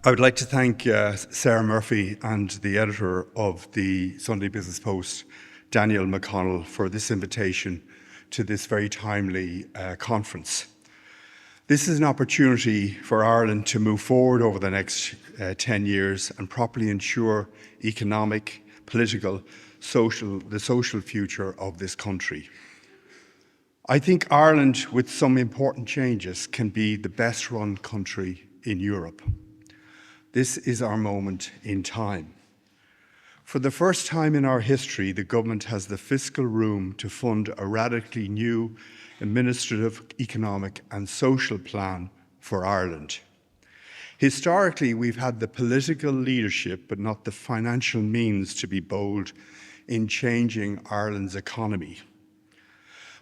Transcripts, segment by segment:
I would like to thank Sarah Murphy and the editor of the Sunday Business Post, Daniel McConnell, for this invitation to this very timely conference. This is an opportunity for Ireland to move forward over the next 10 years and properly ensure economic, political, the social future of this country. I think Ireland, with some important changes, can be the best run country in Europe. This is our moment in time. For the first time in our history, the government has the fiscal room to fund a radically new administrative, economic and social plan for Ireland. Historically, we've had the political leadership, but not the financial means to be bold in changing Ireland's economy.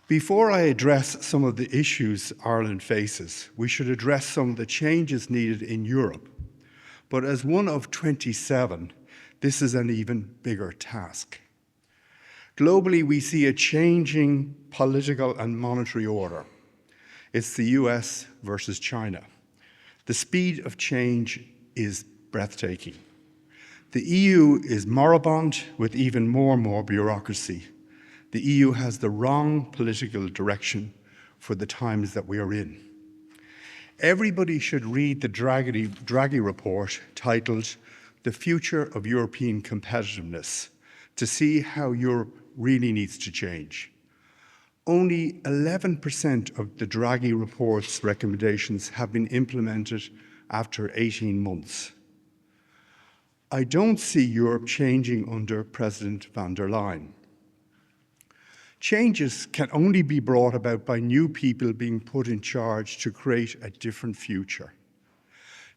Before I address some of the issues Ireland faces, we should address some of the changes needed in Europe. But as one of 27, this is an even bigger task. Globally, we see a changing political and monetary order. It's the US versus China. The speed of change is breathtaking. The EU is moribund with even more bureaucracy. The EU has the wrong political direction for the times that we are in. Everybody should read the Draghi report titled "The Future of European Competitiveness" to see how Europe really needs to change. Only 11% of the Draghi report's recommendations have been implemented after 18 months. I don't see Europe changing under President von der Leyen. Changes can only be brought about by new people being put in charge to create a different future.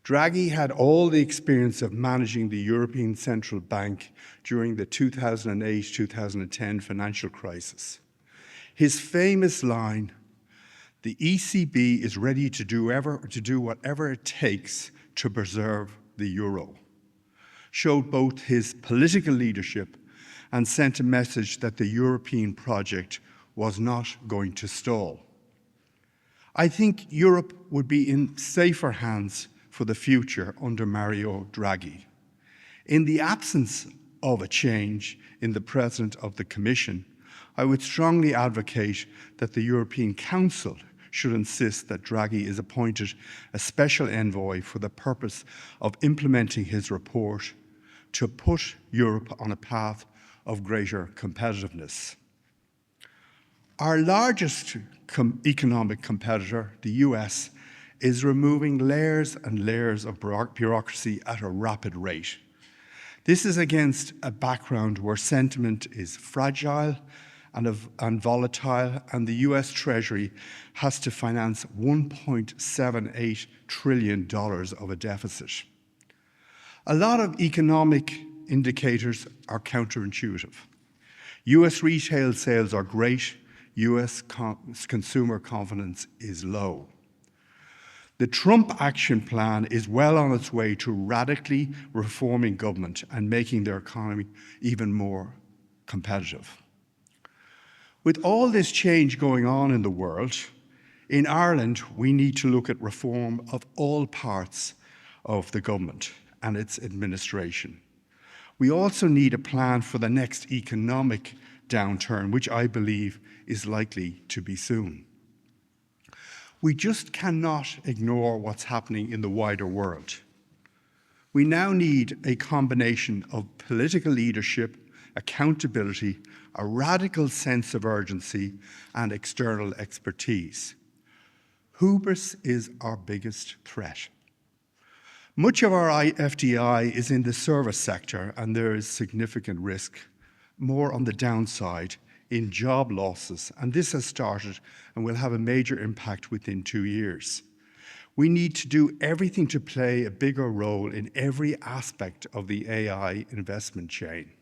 Draghi had all the experience of managing the European Central Bank during the 2008-2010 financial crisis. His famous line, "The ECB is ready to do whatever it takes to preserve the euro," showed both his political leadership and sent a message that the European project was not going to stall. I think Europe would be in safer hands for the future under Mario Draghi. In the absence of a change in the President of the Commission, I would strongly advocate that the European Council should insist that Draghi is appointed a special envoy for the purpose of implementing his report to put Europe on a path of greater competitiveness. Our largest economic competitor, the US, is removing layers and layers of bureaucracy at a rapid rate. This is against a background where sentiment is fragile and volatile, and the US Treasury has to finance $1.78 trillion of a deficit. A lot of economic indicators are counterintuitive. US retail sales are great, US consumer confidence is low. The Trump action plan is well on its way to radically reforming government and making their economy even more competitive. With all this change going on in the world, in Ireland, we need to look at reform of all parts of the government and its administration. We also need a plan for the next economic downturn, which I believe is likely to be soon. We just cannot ignore what's happening in the wider world. We now need a combination of political leadership, accountability, a radical sense of urgency, and external expertise. Hubris is our biggest threat. Much of our FDI is in the service sector, and there is significant risk, more on the downside, in job losses, and this has started and will have a major impact within 2 years. We need to do everything to play a bigger role in every aspect of the AI investment chain.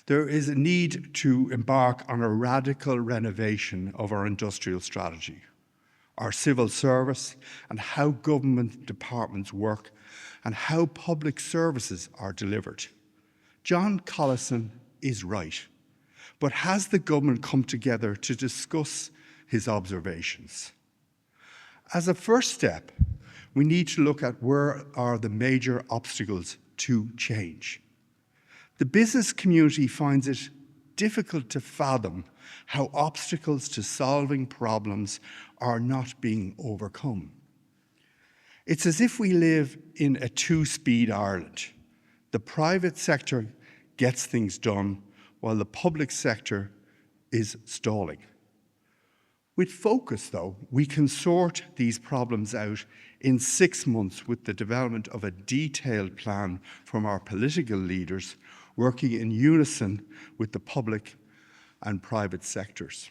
There is a need to embark on a radical renovation of our industrial strategy, our civil service, and how government departments work, and how public services are delivered. John Collison is right, but has the government come together to discuss his observations? As a first step, we need to look at where are the major obstacles to change. The business community finds it difficult to fathom how obstacles to solving problems are not being overcome. It's as if we live in a two-speed Ireland. The private sector gets things done while the public sector is stalling. With focus, though, we can sort these problems out in 6 months with the development of a detailed plan from our political leaders working in unison with the public and private sectors.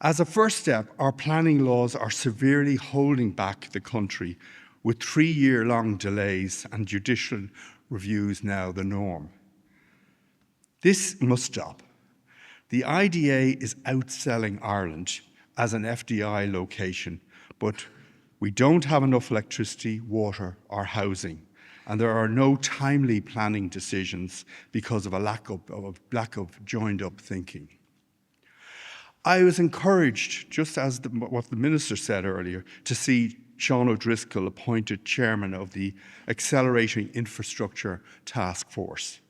As a first step, our planning laws are severely holding back the country, with 3-year-long delays and judicial reviews now the norm. This must stop. The IDA is outselling Ireland as an FDI location, but we don't have enough electricity, water, or housing, and there are no timely planning decisions because of a lack of joined-up thinking. I was encouraged, just as what the Minister said earlier, to see Sean O'Driscoll appointed chairman of the Accelerating Infrastructure Task Force.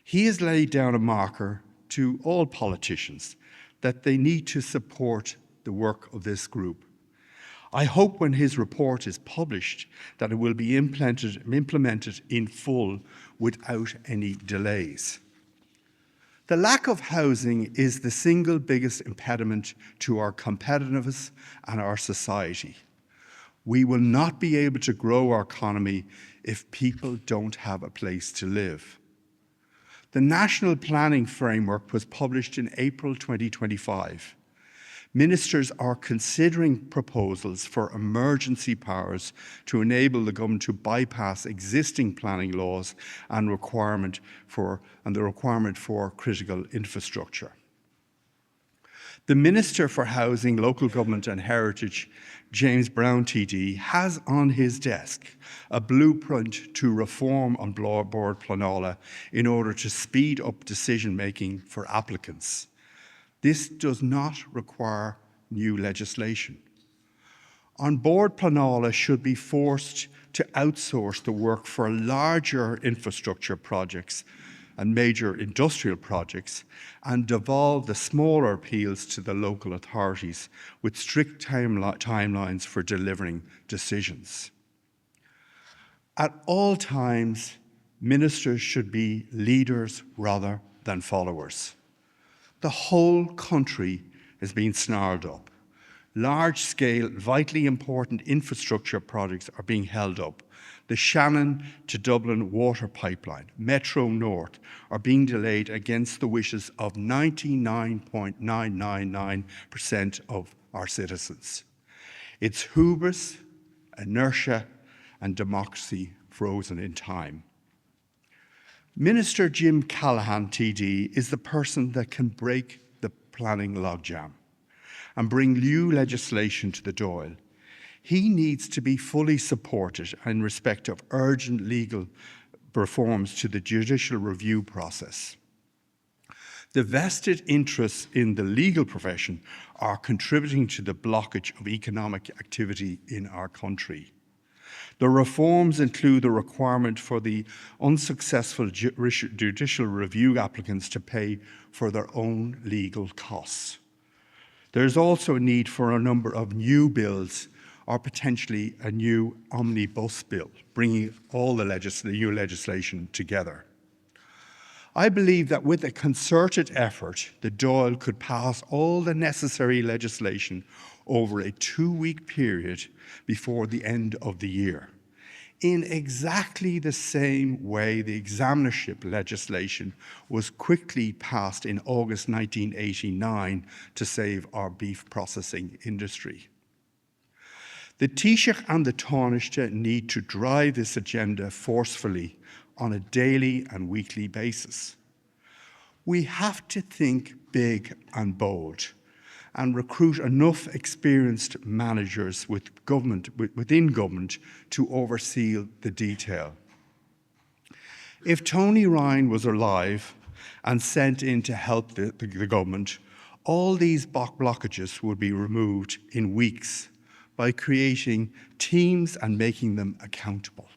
He has laid down a marker to all politicians that they need to support the work of this group. I hope when his report is published that it will be implemented in full without any delays. The lack of housing is the single biggest impediment to our competitiveness and our society. We will not be able to grow our economy if people don't have a place to live. The National Planning Framework was published in April 2025. Ministers are considering proposals for emergency powers to enable the government to bypass existing planning laws and the requirement for critical infrastructure. The Minister for Housing, Local Government and Heritage, James Brown TD, has on his desk a blueprint to reform on Bord Pleanála in order to speed up decision-making for applicants. This does not require new legislation. On Bord Pleanála should be forced to outsource the work for larger infrastructure projects and major industrial projects and devolve the smaller appeals to the local authorities with strict timelines for delivering decisions. At all times, ministers should be leaders rather than followers. The whole country is being snarled up. Large-scale, vitally important infrastructure projects are being held up. The Shannon to Dublin water pipeline, Metro North, are being delayed against the wishes of 99.999% of our citizens. It's hubris, inertia, and democracy frozen in time. Minister Jim Callaghan, TD, is the person that can break the planning logjam and bring new legislation to the Dáil. He needs to be fully supported in respect of urgent legal reforms to the judicial review process. The vested interests in the legal profession are contributing to the blockage of economic activity in our country. The reforms include the requirement for the unsuccessful judicial review applicants to pay for their own legal costs. There is also a need for a number of new bills or potentially a new omnibus bill, bringing all the new legislation together. I believe that with a concerted effort, the Dáil could pass all the necessary legislation over a 2-week period before the end of the year. In exactly the same way the examinership legislation was quickly passed in August 1989 to save our beef processing industry. The Taoiseach and the Taoiseach need to drive this agenda forcefully on a daily and weekly basis. We have to think big and bold and recruit enough experienced managers within government to oversee the detail. If Tony Ryan was alive and sent in to help the government, all these blockages would be removed in weeks, by creating teams and making them accountable.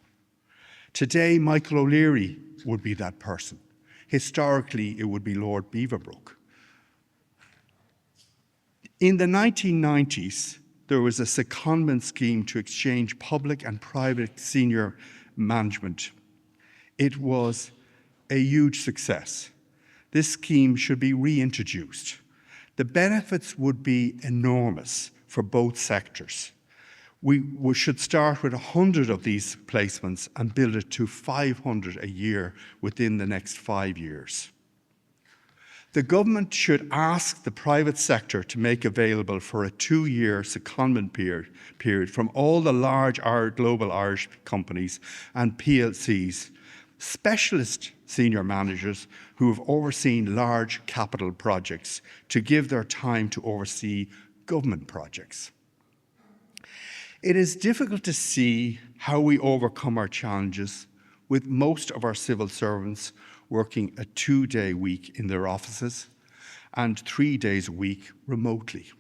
Today, Michael O'Leary would be that person. Historically, it would be Lord Beaverbrook. In the 1990s, there was a secondment scheme to exchange public and private senior management. It was a huge success. This scheme should be reintroduced. The benefits would be enormous for both sectors. We should start with 100 of these placements and build it to 500 a year within the next 5 years. The government should ask the private sector to make available for a 2-year secondment period from all the large global Irish companies and PLCs, specialist senior managers who have overseen large capital projects to give their time to oversee government projects. It is difficult to see how we overcome our challenges with most of our civil servants working a 2-day week in their offices and 3 days a week remotely.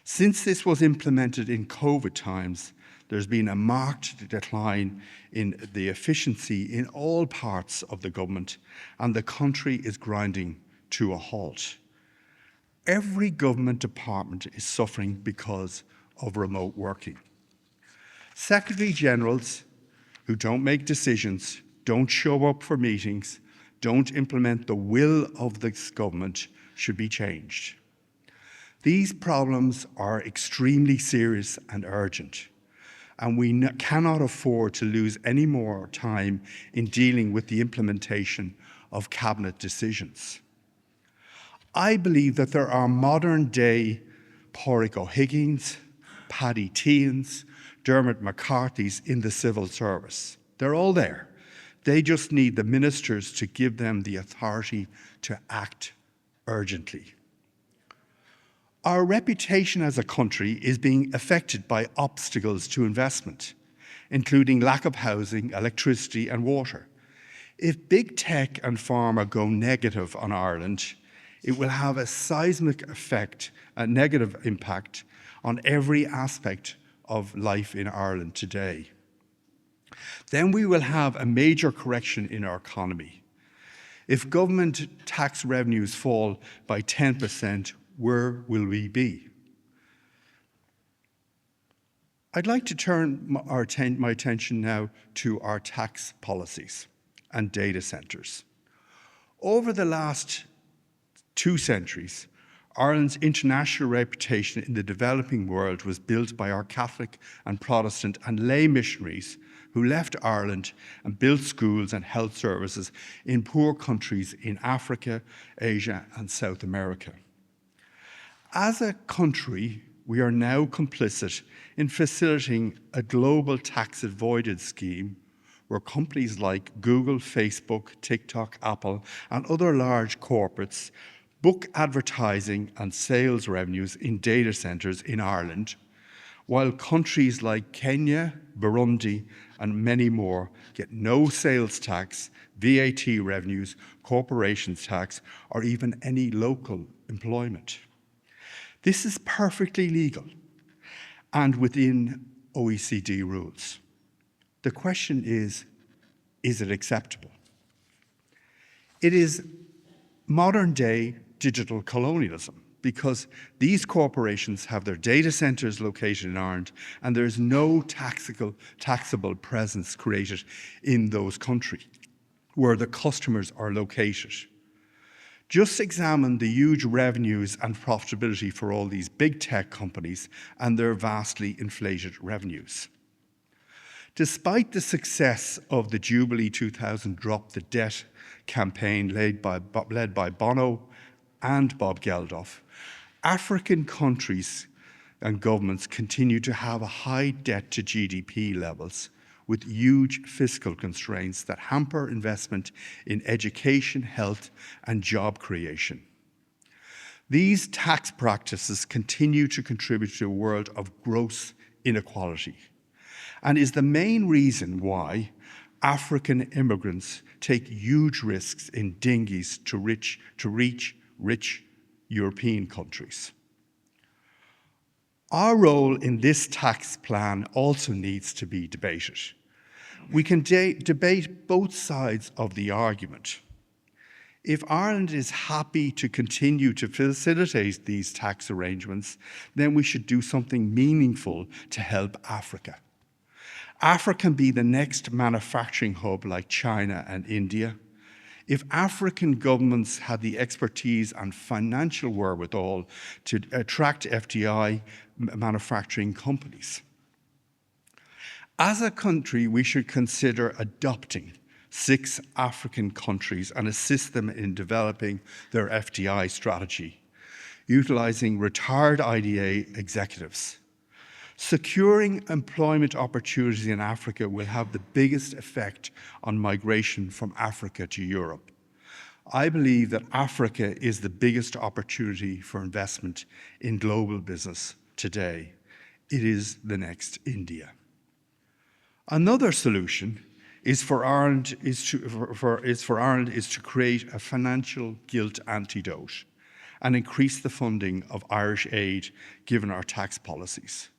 Since this was implemented in COVID times, there's been a marked decline in the efficiency in all parts of the government, and the country is grinding to a halt. Every government department is suffering because of remote working. Secretary Generals who don't make decisions, don't show up for meetings, don't implement the will of this government should be changed. These problems are extremely serious and urgent, and we cannot afford to lose any more time in dealing with the implementation of cabinet decisions. I believe that there are modern-day Pádraig O'Higgins, Paddy Teans, Dermot McCarthy's in the civil service. They're all there. They just need the ministers to give them the authority to act urgently. Our reputation as a country is being affected by obstacles to investment, including lack of housing, electricity and water. If big tech and pharma go negative on Ireland, it will have a seismic effect, a negative impact on every aspect of life in Ireland today. Then we will have a major correction in our economy. If government tax revenues fall by 10%, where will we be? I'd like to turn my attention now to our tax policies and data centres. Over the last 2 centuries, Ireland's international reputation in the developing world was built by our Catholic and Protestant and lay missionaries who left Ireland and built schools and health services in poor countries in Africa, Asia, and South America. As a country, we are now complicit in facilitating a global tax avoidance scheme where companies like Google, Facebook, TikTok, Apple, and other large corporates book advertising and sales revenues in data centres in Ireland, while countries like Kenya, Burundi, and many more get no sales tax, VAT revenues, corporations tax, or even any local employment. This is perfectly legal and within OECD rules. The question is it acceptable? It is modern-day digital colonialism because these corporations have their data centres located in Ireland and there's no taxable presence created in those countries where the customers are located. Just examine the huge revenues and profitability for all these big tech companies and their vastly inflated revenues. Despite the success of the Jubilee 2000 Drop the Debt campaign led by Bono and Bob Geldof, African countries and governments continue to have a high debt to GDP levels with huge fiscal constraints that hamper investment in education, health, and job creation. These tax practices continue to contribute to a world of gross inequality and is the main reason why African immigrants take huge risks in dinghies to reach rich European countries. Our role in this tax plan also needs to be debated. We can debate both sides of the argument. If Ireland is happy to continue to facilitate these tax arrangements, then we should do something meaningful to help Africa. Africa can be the next manufacturing hub like China and India. If African governments had the expertise and financial wherewithal to attract FDI manufacturing companies. As a country, we should consider adopting 6 African countries and assist them in developing their FDI strategy, utilizing retired IDA executives. Securing employment opportunities in Africa will have the biggest effect on migration from Africa to Europe. I believe that Africa is the biggest opportunity for investment in global business today. It is the next India. Another solution is for Ireland to create a financial guilt antidote and increase the funding of Irish aid given our tax policies.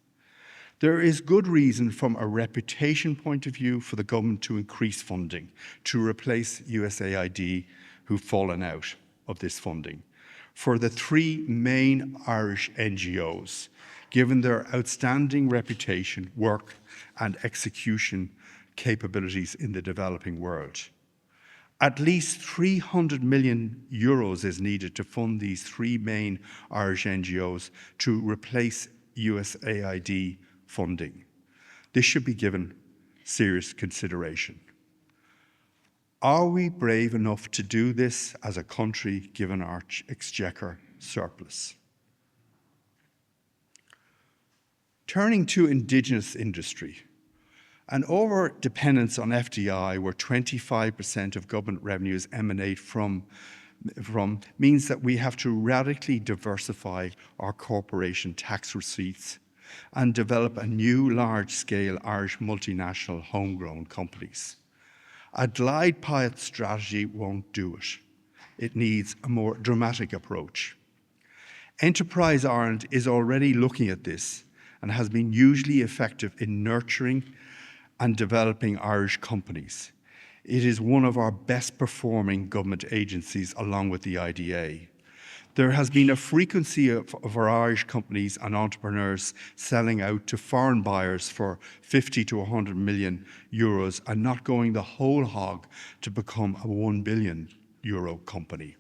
There is good reason from a reputation point of view for the government to increase funding to replace USAID who've fallen out of this funding. For the 3 main Irish NGOs, given their outstanding reputation, work and execution capabilities in the developing world. At least 300 million euros is needed to fund these 3 main Irish NGOs to replace USAID funding. This should be given serious consideration. Are we brave enough to do this as a country given our exchequer surplus? Turning to Indigenous industry, an over-dependence on FDI, where 25% of government revenues emanate from means that we have to radically diversify our corporation tax receipts and develop a new large-scale Irish multinational homegrown companies. A glide path strategy won't do it. It needs a more dramatic approach. Enterprise Ireland is already looking at this and has been hugely effective in nurturing and developing Irish companies. It is one of our best performing government agencies along with the IDA. There has been a frequency of our Irish companies and entrepreneurs selling out to foreign buyers for 50 to 100 million euros and not going the whole hog to become a 1 billion euro company.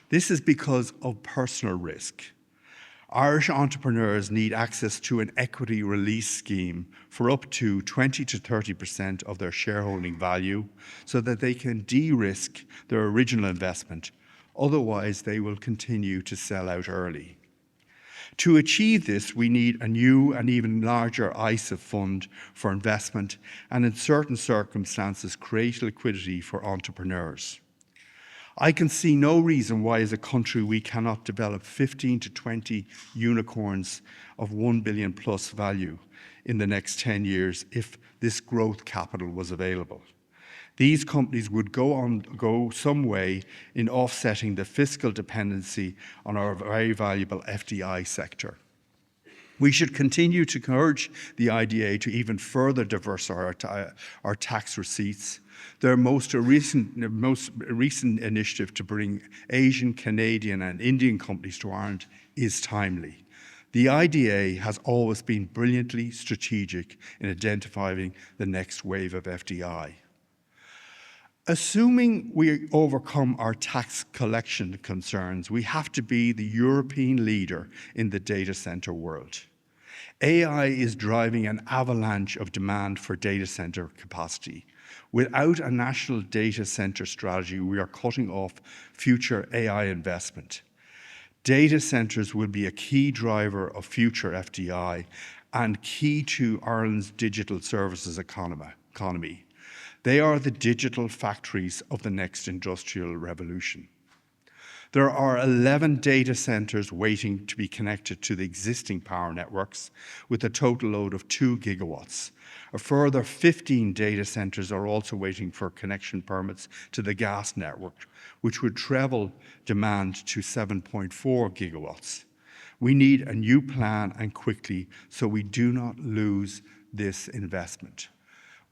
This is because of personal risk. Irish entrepreneurs need access to an equity release scheme for up to 20 to 30% of their shareholding value so that they can de-risk their original investment. Otherwise, they will continue to sell out early. To achieve this, we need a new and even larger ISA fund for investment and in certain circumstances create liquidity for entrepreneurs. I can see no reason why as a country we cannot develop 15 to 20 unicorns of 1 billion plus value in the next 10 years if this growth capital was available. These companies would go some way in offsetting the fiscal dependency on our very valuable FDI sector. We should continue to encourage the IDA to even further diversify our tax receipts. Their most recent initiative to bring Asian, Canadian and Indian companies to Ireland is timely. The IDA has always been brilliantly strategic in identifying the next wave of FDI. Assuming we overcome our tax collection concerns, we have to be the European leader in the data center world. AI is driving an avalanche of demand for data center capacity. Without a national data center strategy, we are cutting off future AI investment. Data centers will be a key driver of future FDI and key to Ireland's digital services economy. They are the digital factories of the next industrial revolution. There are 11 data centers waiting to be connected to the existing power networks with a total load of 2 gigawatts. A further 15 data centers are also waiting for connection permits to the gas network, which would treble demand to 7.4 gigawatts. We need a new plan, and quickly, so we do not lose this investment.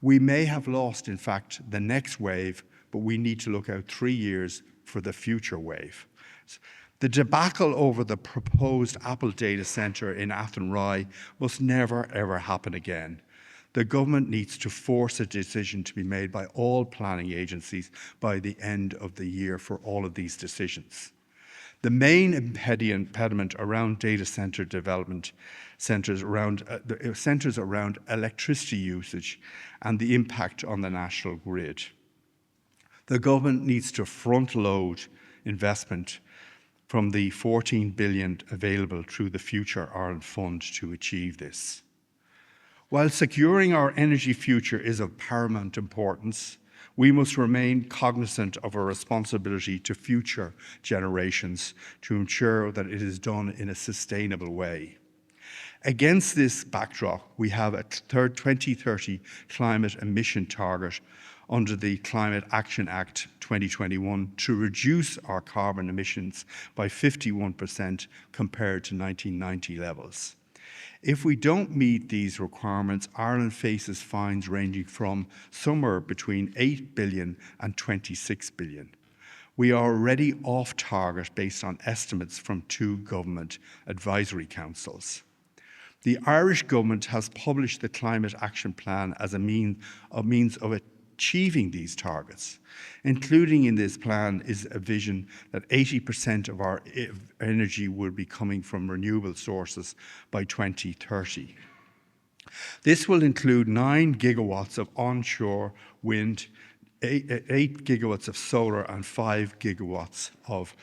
We may have lost, in fact, the next wave, but we need to look out 3 years for the future wave. The debacle over the proposed Apple data center in Athenry must never, ever happen again. The government needs to force a decision to be made by all planning agencies by the end of the year for all of these decisions. The main impediment around data center development centers around electricity usage and the impact on the national grid. The government needs to front-load investment from the 14 billion available through the Future Ireland Fund to achieve this. While securing our energy future is of paramount importance, we must remain cognizant of our responsibility to future generations to ensure that it is done in a sustainable way. Against this backdrop, we have a 2030 climate emission target under the Climate Action Act 2021 to reduce our carbon emissions by 51% compared to 1990 levels. If we don't meet these requirements, Ireland faces fines ranging from somewhere between 8 billion and 26 billion. We are already off target based on estimates from 2 government advisory councils. The Irish government has published the Climate Action Plan as a means of achieving these targets. Including in this plan is a vision that 80% of our energy will be coming from renewable sources by 2030. This will include 9 gigawatts of onshore wind, 8 gigawatts of solar, and 5 gigawatts of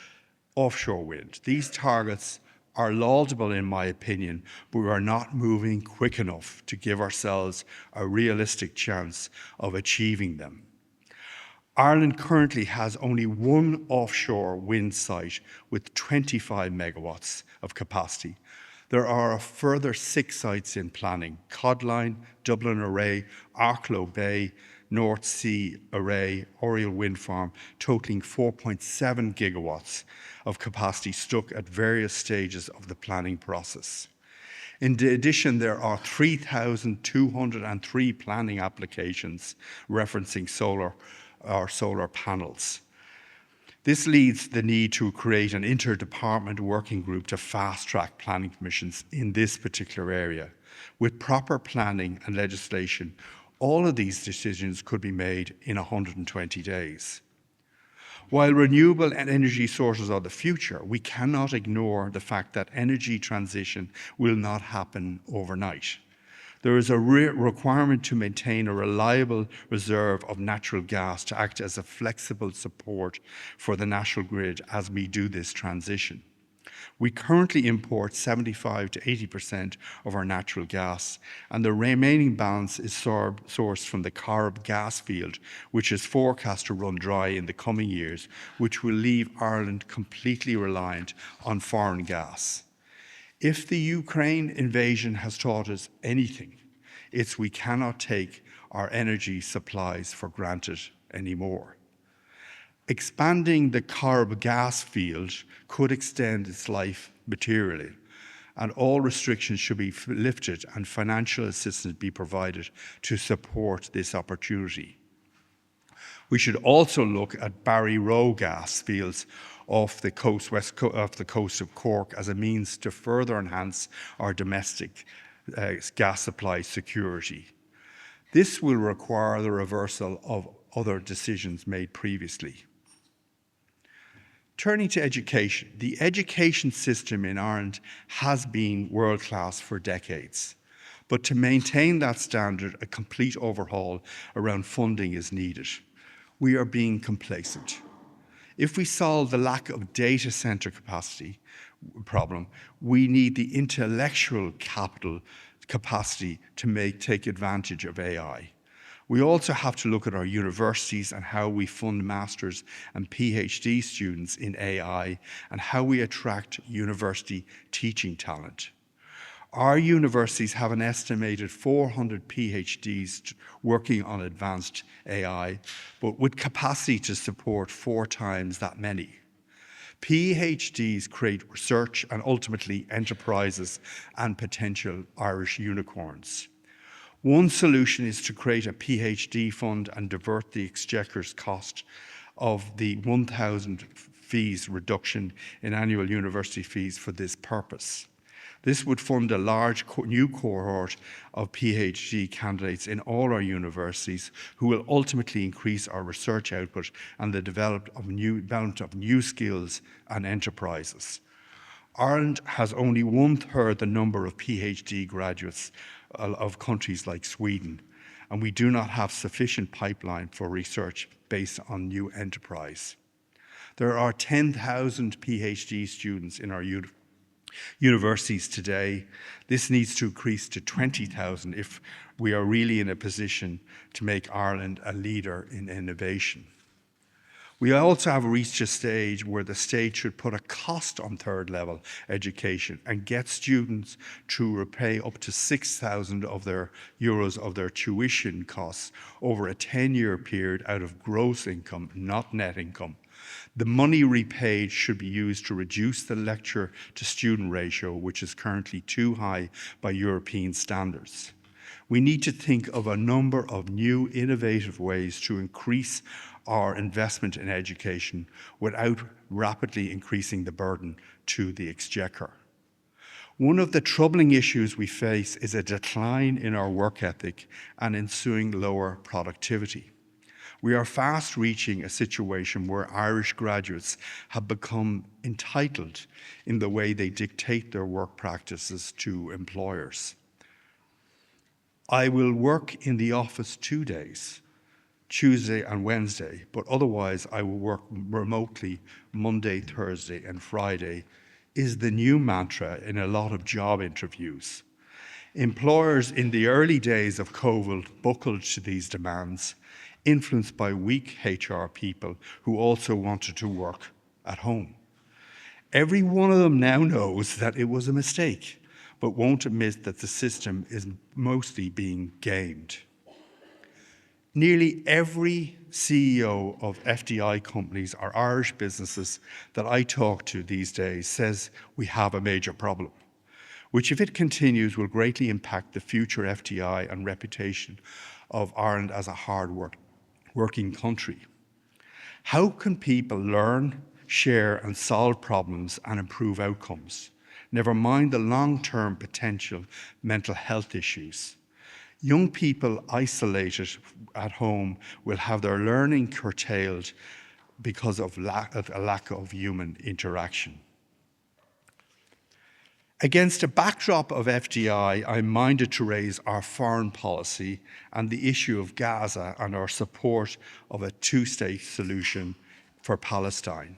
offshore wind. These targets are laudable in my opinion, but we are not moving quick enough to give ourselves a realistic chance of achieving them. Ireland currently has only 1 offshore wind site with 25 megawatts of capacity. There are a further 6 sites in planning: Codline, Dublin Array, Arklow Bay, North Sea Array, Oriel Wind Farm, totaling 4.7 gigawatts of capacity stuck at various stages of the planning process. In addition, there are 3,203 planning applications referencing solar panels. This leads to the need to create an interdepartment working group to fast-track planning permissions in this particular area. With proper planning and legislation, all of these decisions could be made in 120 days. While renewable energy sources are the future, we cannot ignore the fact that energy transition will not happen overnight. There is a requirement to maintain a reliable reserve of natural gas to act as a flexible support for the national grid as we do this transition. We currently import 75 to 80% of our natural gas, and the remaining balance is sourced from the Corrib gas field, which is forecast to run dry in the coming years, which will leave Ireland completely reliant on foreign gas. If the Ukraine invasion has taught us anything, it's we cannot take our energy supplies for granted anymore. Expanding the Corrib gas field could extend its life materially, and all restrictions should be lifted and financial assistance be provided to support this opportunity. We should also look at Barry Row gas fields off the coast of Cork as a means to further enhance our domestic gas supply security. This will require the reversal of other decisions made previously. Turning to education, the education system in Ireland has been world-class for decades, but to maintain that standard, a complete overhaul around funding is needed. We are being complacent. If we solve the lack of data center capacity problem, we need the intellectual capital capacity to take advantage of AI. We also have to look at our universities and how we fund masters and PhD students in AI and how we attract university teaching talent. Our universities have an estimated 400 PhDs working on advanced AI, but with capacity to support 4 times that many. PhDs create research and ultimately enterprises and potential Irish unicorns. One solution is to create a PhD fund and divert the Exchequer's cost of the 1,000 fees reduction in annual university fees for this purpose. This would fund a large new cohort of PhD candidates in all our universities who will ultimately increase our research output and the development of new skills and enterprises. Ireland has only 1/3 the number of PhD graduates of countries like Sweden, and we do not have sufficient pipeline for research based on new enterprise. There are 10,000 PhD students in our universities today. This needs to increase to 20,000 if we are really in a position to make Ireland a leader in innovation. We also have reached a stage where the state should put a cost on third level education and get students to repay up to 6,000 of their euros of their tuition costs over a 10-year period out of gross income, not net income. The money repaid should be used to reduce the lecturer to student ratio, which is currently too high by European standards. We need to think of a number of new innovative ways to increase our investment in education without rapidly increasing the burden to the Exchequer. One of the troubling issues we face is a decline in our work ethic and ensuing lower productivity. We are fast reaching a situation where Irish graduates have become entitled in the way they dictate their work practices to employers. I will work in the office 2 days, Tuesday and Wednesday, but otherwise I will work remotely Monday, Thursday, and Friday is the new mantra in a lot of job interviews. Employers in the early days of COVID buckled to these demands, influenced by weak HR people who also wanted to work at home. Every one of them now knows that it was a mistake, but won't admit that the system is mostly being gamed. Nearly every CEO of FDI companies or Irish businesses that I talk to these days says we have a major problem, which if it continues will greatly impact the future FDI and reputation of Ireland as a hard-working country. How can people learn, share and solve problems and improve outcomes? Never mind the long-term potential mental health issues. Young people isolated at home will have their learning curtailed because of a lack of human interaction. Against a backdrop of FDI, I'm minded to raise our foreign policy and the issue of Gaza and our support of a two-state solution for Palestine.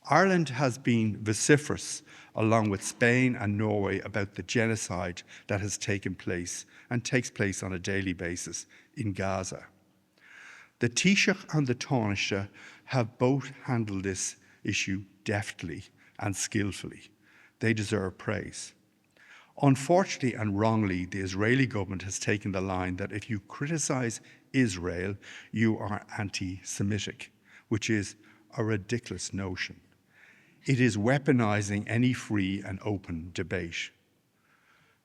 Ireland has been vociferous, along with Spain and Norway, about the genocide that has taken place and takes place on a daily basis in Gaza. The Taoiseach and the Taoiseach have both handled this issue deftly and skillfully. They deserve praise. Unfortunately and wrongly, the Israeli government has taken the line that if you criticize Israel, you are anti-Semitic, which is a ridiculous notion. It is weaponizing any free and open debate.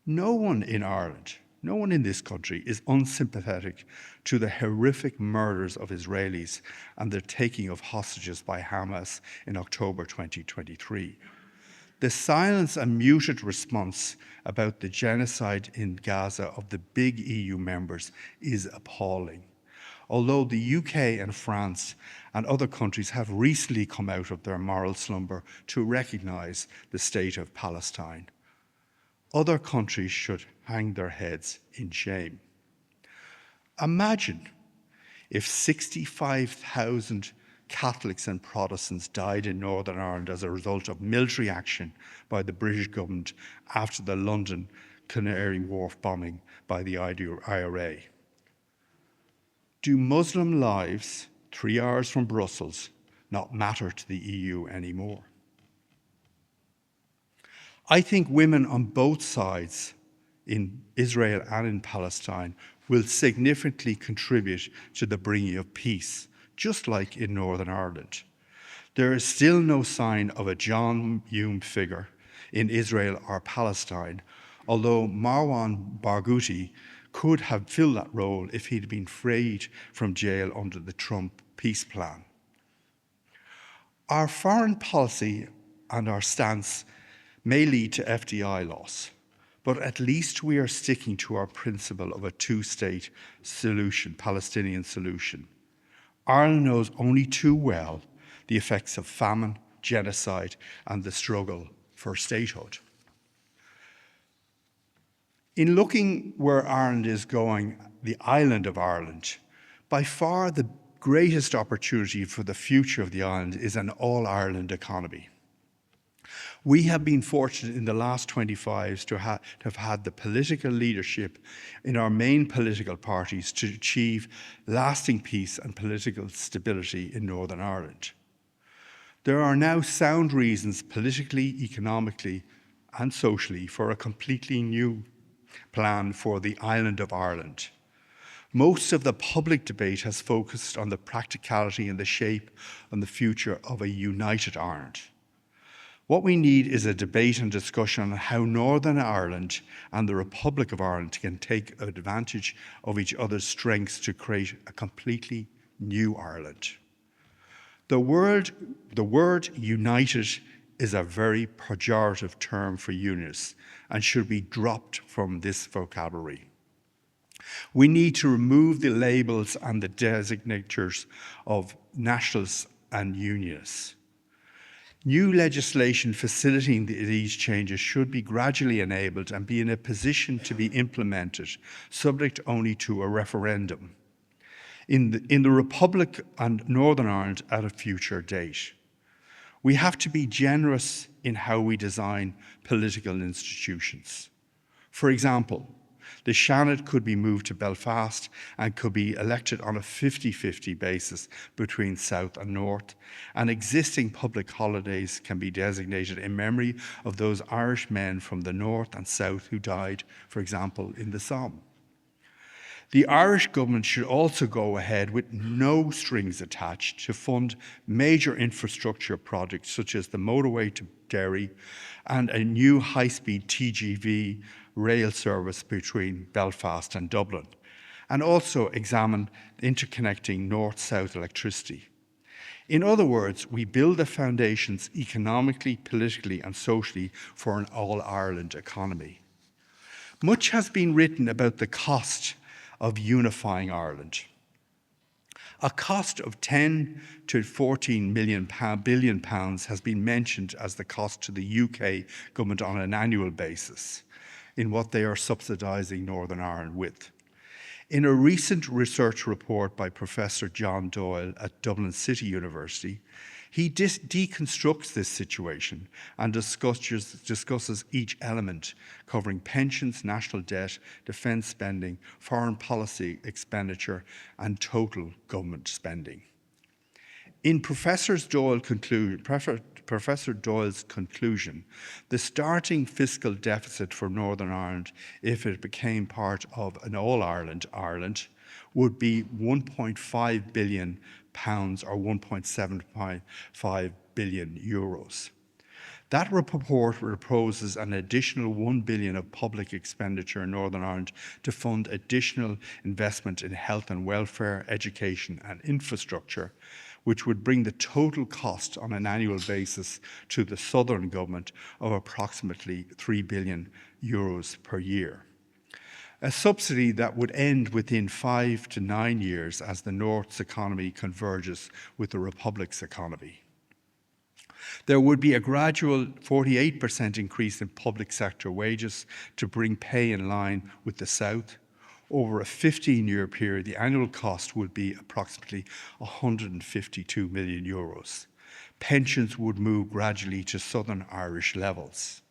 No one in Ireland, no one in this country is unsympathetic to the horrific murders of Israelis and the taking of hostages by Hamas in October 2023. The silence and muted response about the genocide in Gaza of the big EU members is appalling. Although the UK and France and other countries have recently come out of their moral slumber to recognise the state of Palestine, other countries should hang their heads in shame. Imagine if 65,000 Catholics and Protestants died in Northern Ireland as a result of military action by the British government after the London Canary Wharf bombing by the IRA. Do Muslim lives 3 hours from Brussels not matter to the EU anymore? I think women on both sides, in Israel and in Palestine, will significantly contribute to the bringing of peace, just like in Northern Ireland. There is still no sign of a John Hume figure in Israel or Palestine, although Marwan Barghouti could have filled that role if he'd been freed from jail under the Trump peace plan. Our foreign policy and our stance may lead to FDI loss, but at least we are sticking to our principle of a two-state solution, Palestinian solution. Ireland knows only too well the effects of famine, genocide, and the struggle for statehood. In looking where Ireland is going, the island of Ireland, by far the greatest opportunity for the future of the island is an all-Ireland economy. We have been fortunate in the last 25 to have had the political leadership in our main political parties to achieve lasting peace and political stability in Northern Ireland. There are now sound reasons politically, economically, and socially for a completely new plan for the island of Ireland. Most of the public debate has focused on the practicality and the shape and the future of a united Ireland. What we need is a debate and discussion on how Northern Ireland and the Republic of Ireland can take advantage of each other's strengths to create a completely new Ireland. The word united is a very pejorative term for unionists and should be dropped from this vocabulary. We need to remove the labels and the designators of nationalists and unionists. New legislation facilitating these changes should be gradually enabled and be in a position to be implemented, subject only to a referendum in the Republic and Northern Ireland at a future date. We have to be generous in how we design political institutions. For example, the Seanad could be moved to Belfast and could be elected on a 50-50 basis between South and North, and existing public holidays can be designated in memory of those Irish men from the North and South who died, for example, in the Somme. The Irish government should also go ahead with no strings attached to fund major infrastructure projects such as the motorway to Derry and a new high-speed TGV rail service between Belfast and Dublin, and also examine interconnecting north-south electricity. In other words, we build the foundations economically, politically, and socially for an all-Ireland economy. Much has been written about the cost of unifying Ireland. A cost of 10 to 14 billion pounds has been mentioned as the cost to the UK government on an annual basis in what they are subsidising Northern Ireland with. In a recent research report by Professor John Doyle at Dublin City University, he deconstructs this situation and discusses each element, covering pensions, national debt, defence spending, foreign policy expenditure, and total government spending. In Professor Doyle's conclusion, the starting fiscal deficit for Northern Ireland, if it became part of an all-Ireland Ireland, would be 1.5 billion pounds or 1.75 billion euros. That report proposes an additional 1 billion of public expenditure in Northern Ireland to fund additional investment in health and welfare, education and infrastructure, which would bring the total cost on an annual basis to the Southern government of approximately 3 billion euros per year. A subsidy that would end within 5 to 9 years as the North's economy converges with the Republic's economy. There would be a gradual 48% increase in public sector wages to bring pay in line with the South. Over a 15-year period, the annual cost would be approximately 152 million euros. Pensions would move gradually to Southern Irish levels.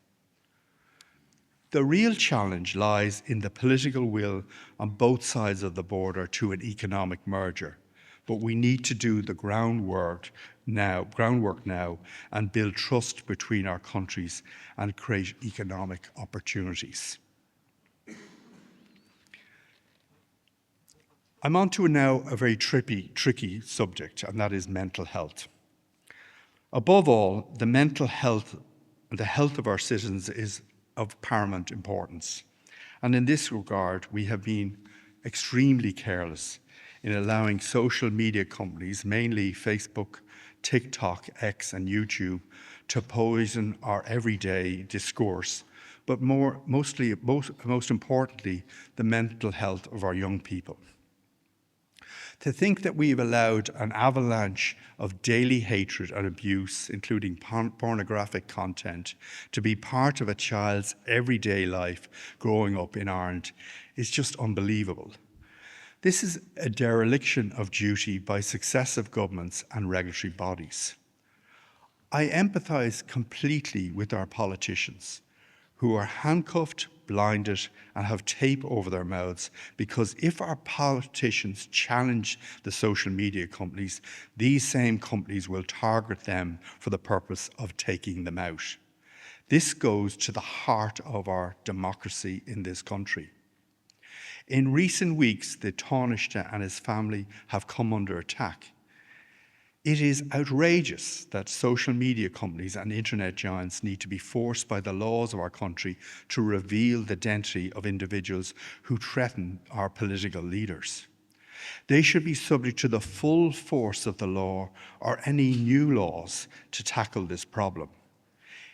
The real challenge lies in the political will on both sides of the border to an economic merger. But we need to do the groundwork now and build trust between our countries and create economic opportunities. I'm on to now a very tricky subject, and that is mental health. Above all, the mental health, the health of our citizens is of paramount importance. And in this regard, we have been extremely careless in allowing social media companies, mainly Facebook, TikTok, X, and YouTube, to poison our everyday discourse, but most importantly, the mental health of our young people. To think that we've allowed an avalanche of daily hatred and abuse, including pornographic content, to be part of a child's everyday life growing up in Ireland is just unbelievable. This is a dereliction of duty by successive governments and regulatory bodies. I empathise completely with our politicians who are handcuffed, blinded, and have tape over their mouths, because if our politicians challenge the social media companies, these same companies will target them for the purpose of taking them out. This goes to the heart of our democracy in this country. In recent weeks, the Taoiseach and his family have come under attack. It is outrageous that social media companies and internet giants need to be forced by the laws of our country to reveal the identity of individuals who threaten our political leaders. They should be subject to the full force of the law or any new laws to tackle this problem.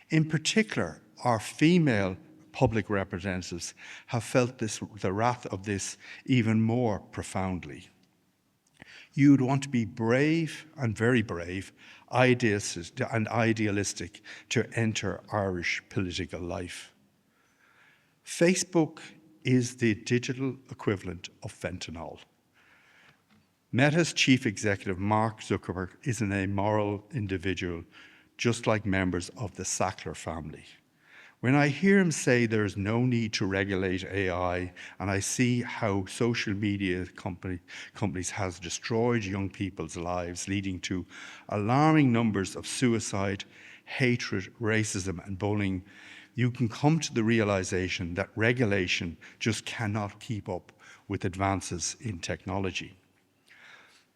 In particular, our female public representatives have felt the wrath of this even more profoundly. You'd want to be brave and very brave, idealistic to enter Irish political life. Facebook is the digital equivalent of fentanyl. Meta's chief executive, Mark Zuckerberg, is an amoral individual, just like members of the Sackler family. When I hear him say there is no need to regulate AI, and I see how social media companies has destroyed young people's lives, leading to alarming numbers of suicide, hatred, racism, and bullying, you can come to the realization that regulation just cannot keep up with advances in technology.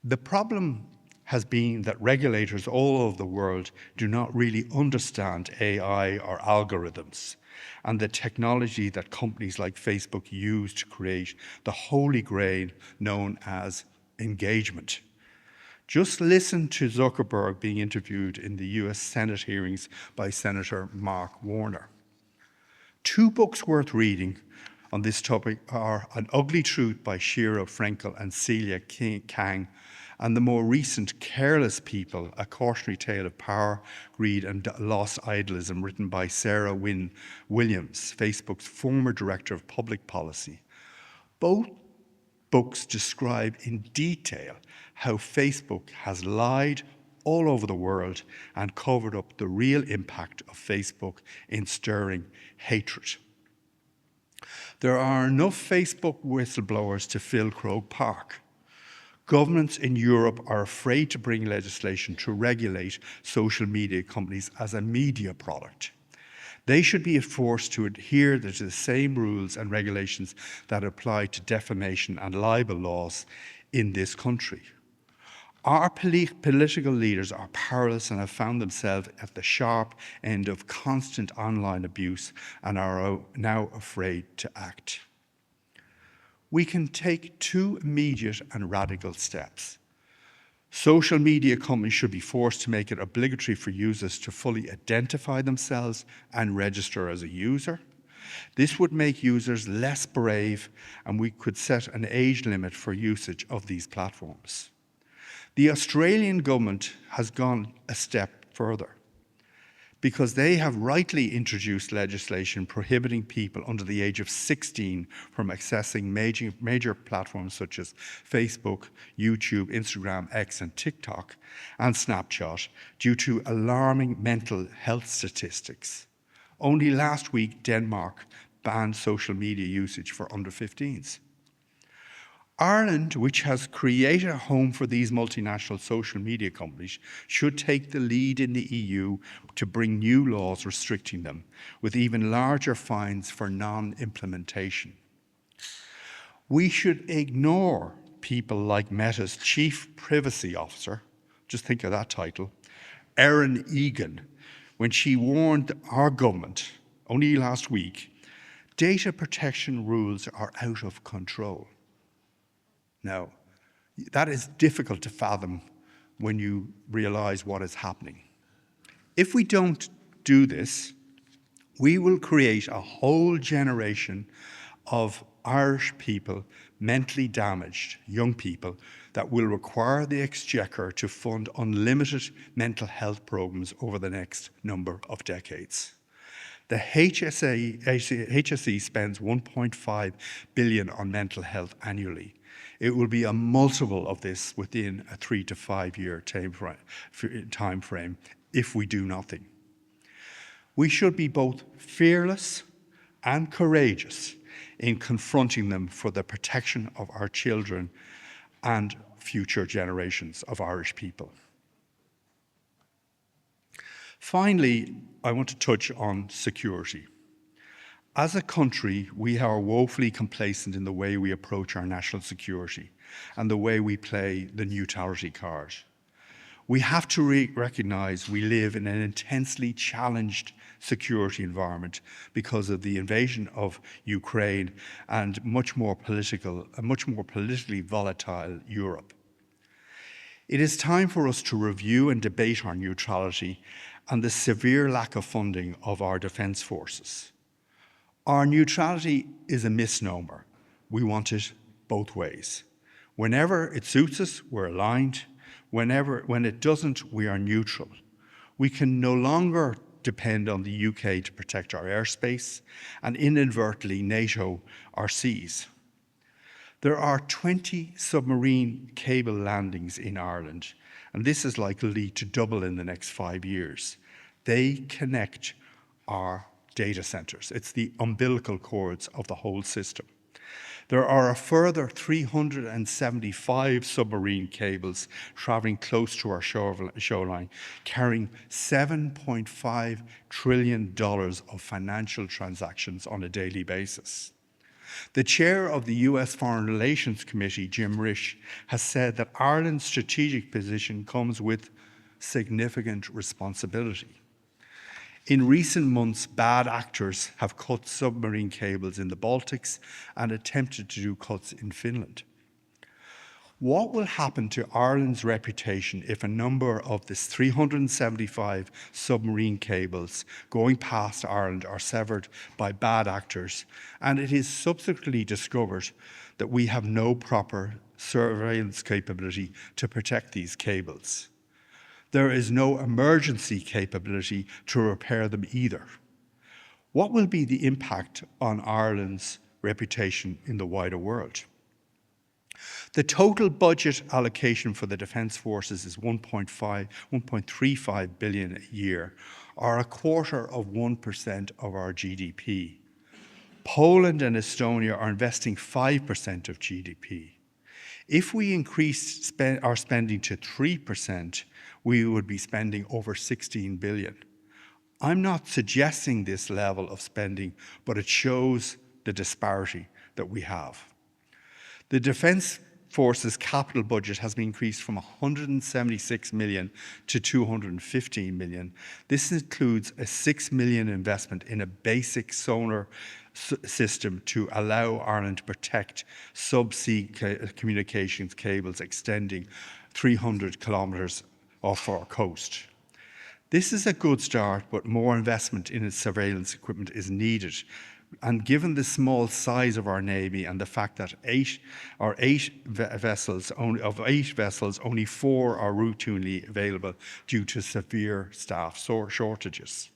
The problem has been that regulators all over the world do not really understand AI or algorithms and the technology that companies like Facebook use to create the holy grail known as engagement. Just listen to Zuckerberg being interviewed in the US Senate hearings by Senator Mark Warner. 2 books worth reading on this topic are An Ugly Truth by Shira Frenkel and Celia Kang, and the more recent Careless People, A Cautionary Tale of Power, Greed and Lost Idealism, written by Sarah Wynne Williams, Facebook's former Director of Public Policy. Both books describe in detail how Facebook has lied all over the world and covered up the real impact of Facebook in stirring hatred. There are enough Facebook whistleblowers to fill Croke Park. Governments in Europe are afraid to bring legislation to regulate social media companies as a media product. They should be forced to adhere to the same rules and regulations that apply to defamation and libel laws in this country. Our political leaders are powerless and have found themselves at the sharp end of constant online abuse and are now afraid to act. We can take 2 immediate and radical steps. Social media companies should be forced to make it obligatory for users to fully identify themselves and register as a user. This would make users less brave, and we could set an age limit for usage of these platforms. The Australian government has gone a step further, because they have rightly introduced legislation prohibiting people under the age of 16 from accessing major platforms such as Facebook, YouTube, Instagram, X, and TikTok, and Snapchat due to alarming mental health statistics. Only last week, Denmark banned social media usage for under 15s. Ireland, which has created a home for these multinational social media companies, should take the lead in the EU to bring new laws restricting them, with even larger fines for non-implementation. We should ignore people like Meta's Chief Privacy Officer, just think of that title, Erin Egan, when she warned our government only last week, data protection rules are out of control. Now, that is difficult to fathom when you realize what is happening. If we don't do this, we will create a whole generation of Irish people, mentally damaged young people, that will require the Exchequer to fund unlimited mental health programs over the next number of decades. The HSE spends 1.5 billion on mental health annually. It will be a multiple of this within a 3 to 5 year time frame if we do nothing. We should be both fearless and courageous in confronting them for the protection of our children and future generations of Irish people. Finally, I want to touch on security. As a country, we are woefully complacent in the way we approach our national security and the way we play the neutrality card. We have to recognise we live in an intensely challenged security environment because of the invasion of Ukraine and a much more politically volatile Europe. It is time for us to review and debate our neutrality and the severe lack of funding of our defence forces. Our neutrality is a misnomer. We want it both ways. Whenever it suits us, we're aligned. When it doesn't, we are neutral. We can no longer depend on the UK to protect our airspace and inadvertently NATO our seas. There are 20 submarine cable landings in Ireland, and this is likely to double in the next 5 years. They connect our data centres. It's the umbilical cords of the whole system. There are a further 375 submarine cables travelling close to our shoreline, carrying $7.5 trillion of financial transactions on a daily basis. The chair of the US Foreign Relations Committee, Jim Risch, has said that Ireland's strategic position comes with significant responsibility. In recent months, bad actors have cut submarine cables in the Baltics and attempted to do cuts in Finland. What will happen to Ireland's reputation if a number of these 375 submarine cables going past Ireland are severed by bad actors, and it is subsequently discovered that we have no proper surveillance capability to protect these cables? There is no emergency capability to repair them either. What will be the impact on Ireland's reputation in the wider world? The total budget allocation for the Defence Forces is 1.35 billion a year, or 1/4% of our GDP. Poland and Estonia are investing 5% of GDP. If we increase our spending to 3%, we would be spending over 16 billion. I'm not suggesting this level of spending, but it shows the disparity that we have. The Defence Forces capital budget has been increased from 176 million to 215 million. This includes a 6 million investment in a basic sonar system to allow Ireland to protect subsea communications cables extending 300 kilometres off our coast. This is a good start, but more investment in its surveillance equipment is needed. And given the small size of our Navy and the fact that of eight vessels, only 4 are routinely available due to severe staff shortages.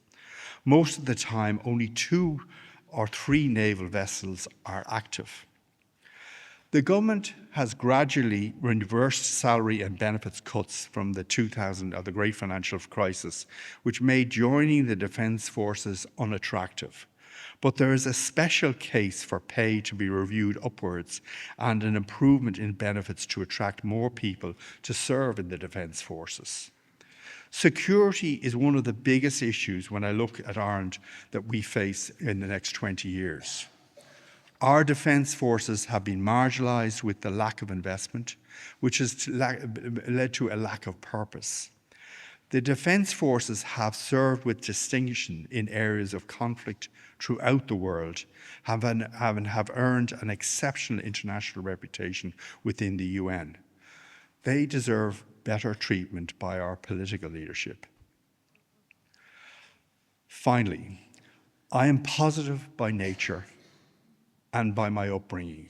Most of the time, only 2 or 3 naval vessels are active. The government has gradually reversed salary and benefits cuts from the the Great Financial Crisis, which made joining the Defence Forces unattractive. But there is a special case for pay to be reviewed upwards and an improvement in benefits to attract more people to serve in the Defence Forces. Security is one of the biggest issues when I look at Ireland that we face in the next 20 years. Our Defence Forces have been marginalised with the lack of investment, which has led to a lack of purpose. The Defence Forces have served with distinction in areas of conflict throughout the world and have earned an exceptional international reputation within the UN. They deserve better treatment by our political leadership. Finally, I am positive by nature and by my upbringing.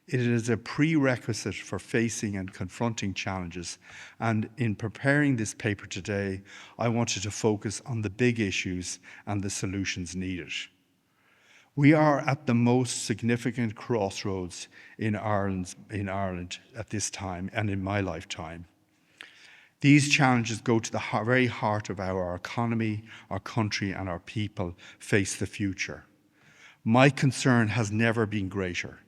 It is a prerequisite for facing and confronting challenges, and in preparing this paper today, I wanted to focus on the big issues and the solutions needed. We are at the most significant crossroads in Ireland at this time and in my lifetime. These challenges go to the very heart of how our economy, our country, and our people face the future. My concern has never been greater.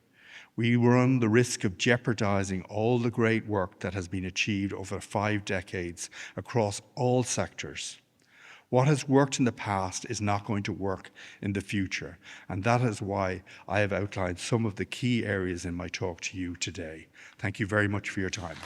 We run the risk of jeopardizing all the great work that has been achieved over 5 decades across all sectors. What has worked in the past is not going to work in the future, and that is why I have outlined some of the key areas in my talk to you today. Thank you very much for your time.